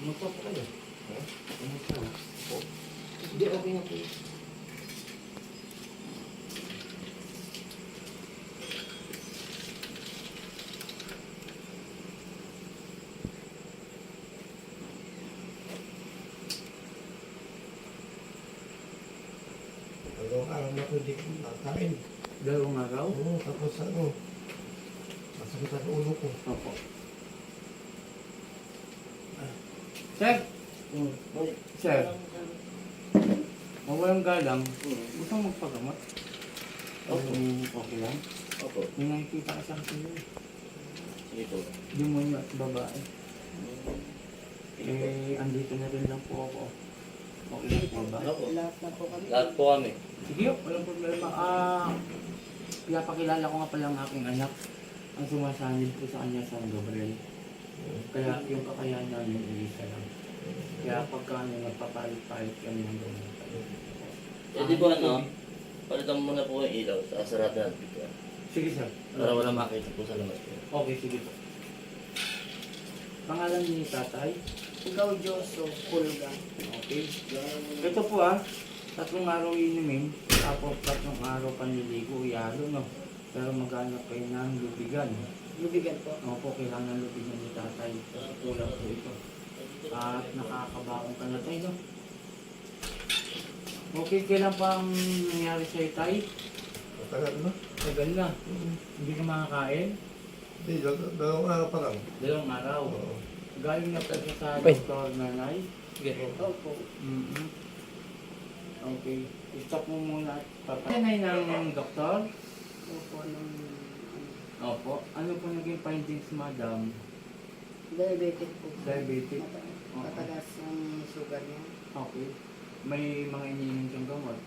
Kumusta po kayo? Kumusta na? Hindi, okay na po. Dalawang araw na ko hindi ko nakain. Dalawang araw? Oo, tapos ano, masakit ang ulo ko. Opo. Sir! Sir! Mawalang galang. Gusto mo magpagamot? Opo. Okay lang? Opo. May nakikita ka sa akin yun. Sige po. Demonyo at babae. Andito na rin lang po ako. Okay lang po ba? Opo. Lahat na po kami. Lahat po kami. Sige, walang problema. Pinapakilala ko nga pala ang aking anak. Ang sumasanib ko sa kanya sa Gabriel. Kaya yung kakayahan namin isa lang. Kaya pagka nagpapalit-palit kami ng gamot. Eh di ba ano, palitan mo muna po yung ilaw sa sarado natin. Sige sir. Para wala makita po sa labas po. Okay, sige po. Pangalan ni tatay? Ikaw, Diyoso, Kulga. Okay. Ito po 3 araw inumin, tapos 3 araw panliligo, ihalo no. Pero maghanap kayo ng lubigan. Lubigan po. Opo, kailangan lubigan ni tatay. Kulang po ito. At nakakabaong ka na tayo, no? Okay, kailan pa ang nangyari sa'yo, tay? Matagal na. Tagal na. Hindi ka makakain? Hindi, dalawang araw pa lang. 2 araw. Oo. Galing na tayo sa doktor nanay? Sige. Opo. Okay. Stop mo muna. Nanay ng doktor? Opo, nung Opo. Ano po naging findings, madam? diabetic po. Diabetic? Matagas ang sugar niya. Okay. May mga iniinom siyang gamot.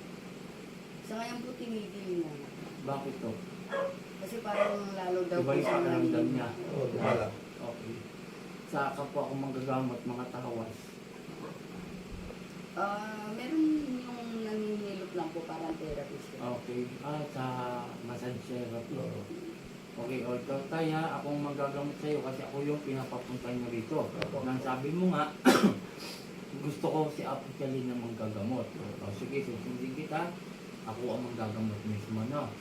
Sa ngayon po, tinigil na. Bakit to? Kasi parang lalo daw Iba po yung siya pakiramdam niya. Oo, wala. Okay. Sa kapwa ako manggagamot, mga tahawas. Meron yung naninilot lang po, parang therapist. Okay. Sa massage therapy. Oo. Okay, o ito tayo, akong magagamot sa'yo kasi ako yung pinapapunta nyo rito. Nang sabi mo nga, gusto ko si Apo Chalin na manggagamot. O sige, susundin kita, ako ang manggagamot mismo, no?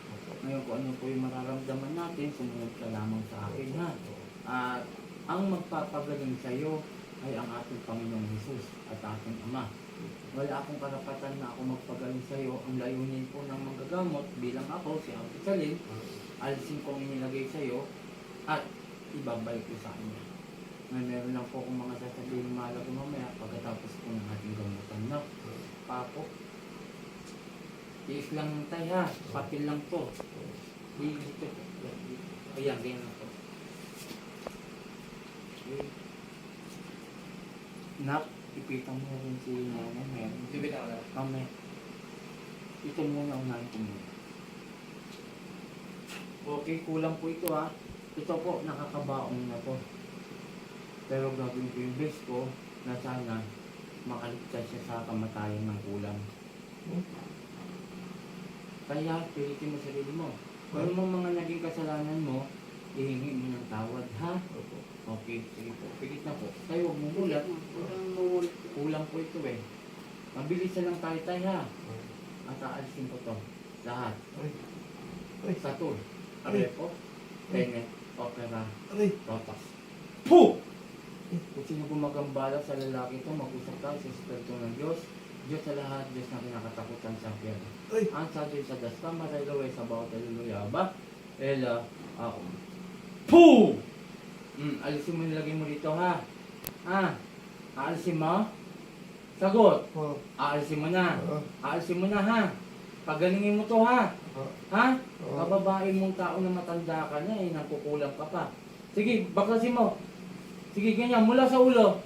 Ngayon, kung ano po yung mararamdaman natin, sumunod ka lamang sa akin, ha? At ang magpapagaling sa'yo ay ang ating Panginoong Hesus at ating Ama. Wala akong karapatan na ako magpagaling sa'yo. Ang layunin po ng manggagamot bilang ako, si Apo Chalin, alisin ko ang inilagay sa'yo at ibabalik ko sa kanya. Meron lang po akong mga sasabihin mahalaga mamaya pagkatapos po ng ating gamutan, no? Papo. Tiis lang tayo, ha? Papil lang po. Dito. Ayan, ganyan lang po. Okay. Nak, ipitan mo rin si Nana. Meron. Bibit ako na. Mamaya. Ito muna, unahin ko muna. Okay, kulang po ito, ha. Ito po, nakakabaong na to. Pero gagawin ko yung best ko na sana makaligtas siya sa kamatayan ng kulang. Kaya, pilitin mo sarili mo. Kung ano mga naging kasalanan mo, ihingi mo ng tawad, ha? Okay, sige po. Pigit na po. Tayo, huwag mumulat. Kulang po ito eh. Mabilis na lang tayo, ha? At aalisin ko to. Lahat. Ay, Satur. Arepo. Tenet. Opera. ay, Rotas. Puh! Kung sino gumagambala sa lalaki ito, mag-usap tayo sa Espiritu ng Diyos. Diyos sa lahat, Diyos na kinakatakutan sa piyado. ay. Ang sa Diyos sa das, kamaraylo ay sa bawat aluluya ba? Ela, ako. Puh! Alisin mo, nilagay mo dito, ha? Ha? Aalisin mo? Sagot! Oo. Aalisin mo na. Oo. Aalisin mo na, ha? Pagalingin mo to, ha? Oo. Ha? Oo. Kababae mong tao na matanda ka na, nangkukulang ka pa. Sige, baklasin mo. Sige, ganyan, mula sa ulo.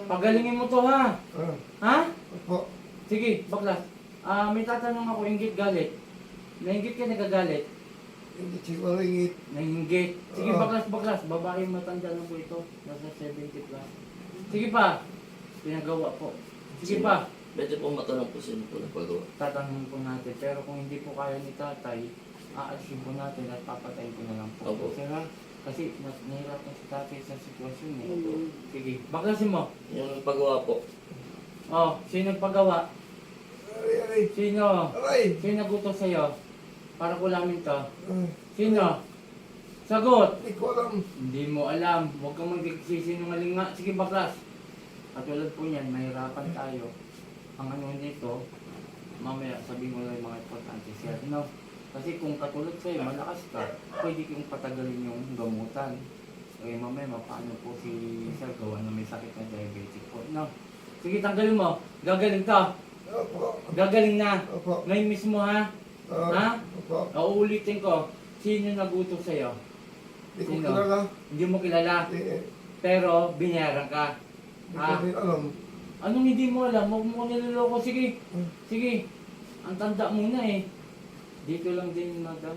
Pagalingin mo to, ha? Ah, Ha? opo. Sige, baklas. May tatanong ako, inggit galit. Nainggit ka, nagagalit. Hindi siguro ingit. Nainggit. Sige, Oo. baklas. Babae matanda na po ito. Nasa 70 plus. Sige pa. Pinagawa po. Sige pa. Medyo po matanong po sino po nagpagawa. Tatanungin po natin. Pero kung hindi po kaya ni tatay, aalisin po natin at papatayin ko na lang po. Opo. Sir, ha? Kasi nahirapan si tatay sa sitwasyon eh. Sige. Baklasin mo. Yung paggawa po. Oh, sino nagpagawa? Aray, aray. Sino? Aray. Sino nagutos sa'yo? Para kulamin ka. Ay, Sino? Sagot! Hindi ko alam. Hindi mo alam. Huwag kang magsisinungaling nga. Sige, baklas. Katulad po niyan, mahirapan tayo. Ang ano nito, mamaya sabihin ko lang yung mga importante, sir. No? Kasi kung katulad sa'yo, malakas ka, pwede kong patagalin yung gamutan. Eh, mamaya mapaano po si sir gawa na may sakit na diabetic po. No? Sige, tanggalin mo. Gagaling ka. Opo. Gagaling na. Opo. Ngayon mismo ha. Ha? Opo. Uulitin ko. Sino nagutos sa'yo? Hindi ko Sino? kilala. Hindi mo kilala. Hindi Pero binayaran ka. ko rin alam. Anong hindi mo alam? Huwag mo niloloko. Sige. Sige. Ang tanda mo na eh. Dito lang din, madam.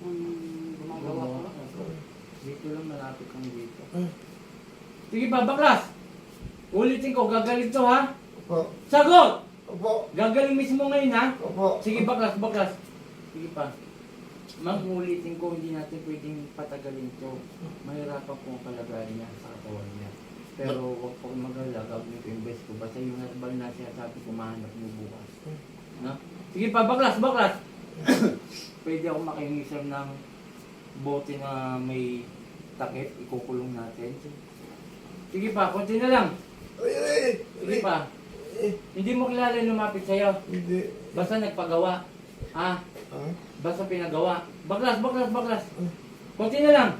Gumagawa po. Dito lang, malapit kang dito. Sige pa, baklas! Ulitin ko, gagaling to ha? Opo. Sagot! Opo. Gagaling mismo ngayon ha? Opo. Sige, baklas, baklas. Sige pa. Ma'am, ulitin ko, hindi natin pwedeng patagalin to. Mahirapan po ang kalagayan niya sa katawan niya. Pero huwag po mag-alala, gagawin ko yung best ko. Basta yung herbal na sinasabi ko, mahanap niyo bukas. No? Sige pa, baklas, baklas! Pwede ako makihingi sir ng bote na may takip, ikukulong natin. Sige pa, konti na lang. Aray, aray. Sige pa. Hindi mo kilala yung lumapit sa'yo. Hindi. Basta nagpagawa. Ha? Ah? Basta pinagawa. Baklas, baklas, baklas. Konti na lang.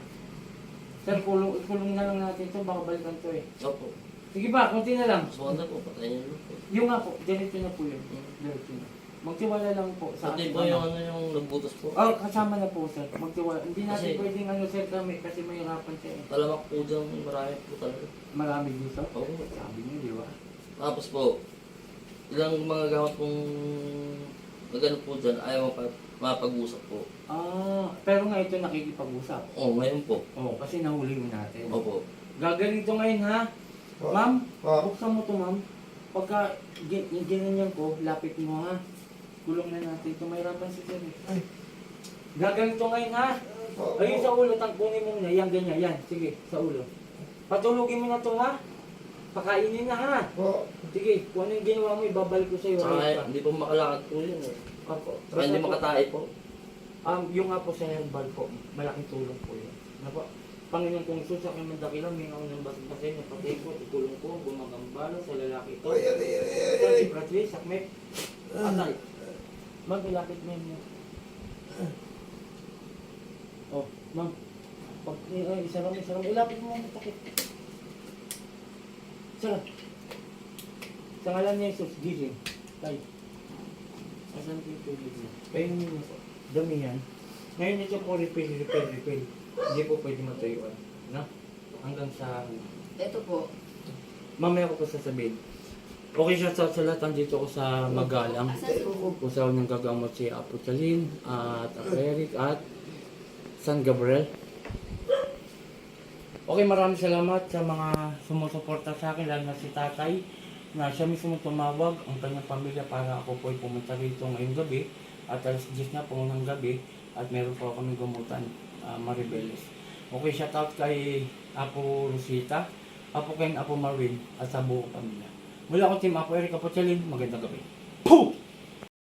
Sir, kulong na lang natin to. Baka balikan to eh. Opo. Sige pa, konti na lang. Mas maganda po, patayin niyo po. Yung nga po, diretso na po yun. Diretso na. Magtiwala lang po sa Pati ating po yung ano yung nagbutos po. Oh, kasama na po sir. Magtiwala. Hindi natin Kasi- pwedeng ano sir kami kasi may hirapan siya eh. Talamak po dyan, marami po talaga. Marami dito. Oo. Sabi niyo, di ba? Tapos po, ilang mga gamot pong nagano po dyan, ayaw mapag-usap po. Ah, pero nga ito nakikipag-usap. Oo, ngayon po. Oh, kasi nahuli mo natin. Opo. Gagaling to ngayon ha. Pa- Ma'am, Pa- buksan mo to ma'am. Pagka ginanyan ko, lapit mo ha. Kulong na natin ito. Mahirapan si sir eh. Ay. Gagaling to ngayon ha. Pa- Ayun sa ulo, tangkunin mo muna. Yan, ganyan. Yan, sige, sa ulo. Patulugin mo na to ha. Pakainin na ha. Pa- Sige, kung ano yung ginawa mo, ibabalik ko sa iyo. Saka hindi po makalakad po yun eh. Apo. Saka hindi makatae po. Yung nga po sa herbal po, malaking tulong po yun. Ano po? Panginoon kong Isus, sa aking mandakilang, may naunang basig-basig na patay ko, ikulong ko, gumagambala sa lalaki ito. Aray, aray, aray, aray, Sa aray. si Bradley, sakmek, atay. Magilapit mo yun. Oh, ma'am. Pag, isa lang, ilapit mo ang takip. Sarap. Sa ngalan ni Jesus, gising. Tay. Asan ko yung tubig mo? Kayo nyo po. Dami yan. Ngayon ito po, refill. Hindi po pwede matayuan. No? Hanggang sa... Ito po. Mamaya ko pa sasabihin. Okay siya sa lahat. Andito ko sa Magalang. Kung saan nang gagamot si Apo Chalin at Eric at San Gabriel. Okay, maraming salamat sa mga sumusuporta sa akin, lalo na si Tatay, na siya mismo tumawag ang kanyang pamilya para ako po ay pumunta rito ngayong gabi at alas 10 na po ng gabi at meron po kami gamutan, Maribeles. Okay, shout out kay Apo Rosita, Apo Ken, Apo Marvin at sa buong pamilya. Mula ko Team Apo Eric, Apo Chalin, magandang gabi. Pooh!